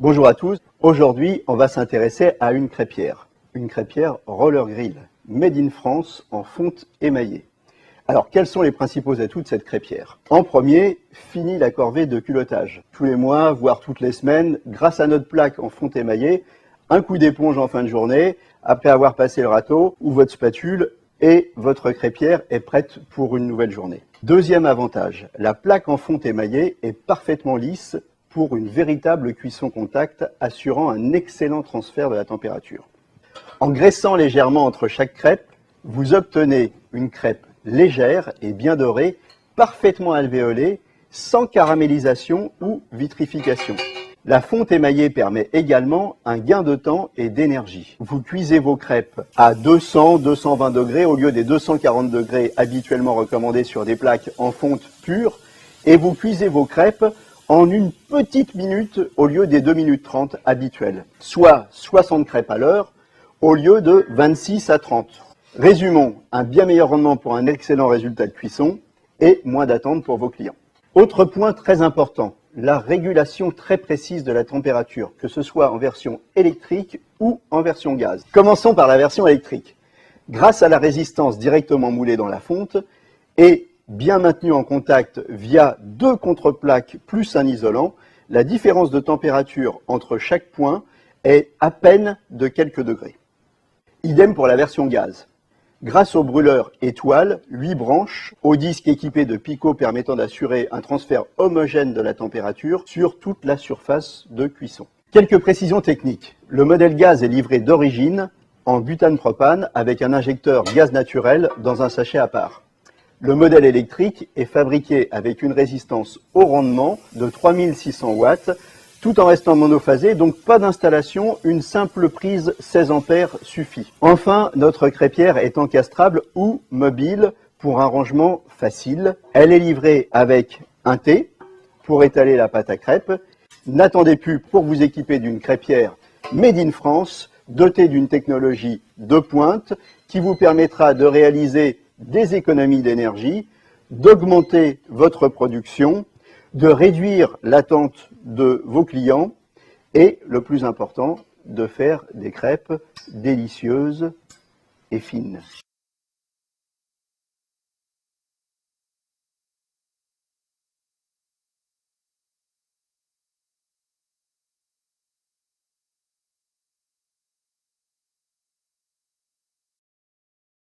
Bonjour à tous, aujourd'hui on va s'intéresser à une crêpière roller grill, made in France en fonte émaillée. Alors quels sont les principaux atouts de cette crêpière? En premier, fini la corvée de culottage. Tous les mois, voire toutes les semaines, grâce à notre plaque en fonte émaillée, un coup d'éponge en fin de journée, après avoir passé le râteau ou votre spatule, et votre crêpière est prête pour une nouvelle journée. Deuxième avantage, la plaque en fonte émaillée est parfaitement lisse pour une véritable cuisson contact, assurant un excellent transfert de la température. En graissant légèrement entre chaque crêpe, vous obtenez une crêpe légère et bien dorée, parfaitement alvéolée, sans caramélisation ou vitrification. La fonte émaillée permet également un gain de temps et d'énergie. Vous cuisez vos crêpes à 200-220 degrés au lieu des 240 degrés habituellement recommandés sur des plaques en fonte pure, et vous cuisez vos crêpes en une petite minute au lieu des 2 minutes 30 habituelles, soit 60 crêpes à l'heure au lieu de 26 à 30. Résumons, un bien meilleur rendement pour un excellent résultat de cuisson et moins d'attente pour vos clients. Autre point très important, la régulation très précise de la température, que ce soit en version électrique ou en version gaz. Commençons par la version électrique. Grâce à la résistance directement moulée dans la fonte et bien maintenue en contact via 2 contreplaques plus un isolant, la différence de température entre chaque point est à peine de quelques degrés. Idem pour la version gaz. Grâce au brûleur étoile, 8 branches, au disque équipé de picots permettant d'assurer un transfert homogène de la température sur toute la surface de cuisson. Quelques précisions techniques. Le modèle gaz est livré d'origine en butane-propane avec un injecteur gaz naturel dans un sachet à part. Le modèle électrique est fabriqué avec une résistance au rendement de 3600 watts, tout en restant monophasé, donc pas d'installation, une simple prise 16 ampères suffit. Enfin, notre crêpière est encastrable ou mobile pour un rangement facile. Elle est livrée avec un T pour étaler la pâte à crêpes. N'attendez plus pour vous équiper d'une crêpière made in France, dotée d'une technologie de pointe qui vous permettra de réaliser des économies d'énergie, d'augmenter votre production, de réduire l'attente de vos clients et, le plus important, de faire des crêpes délicieuses et fines.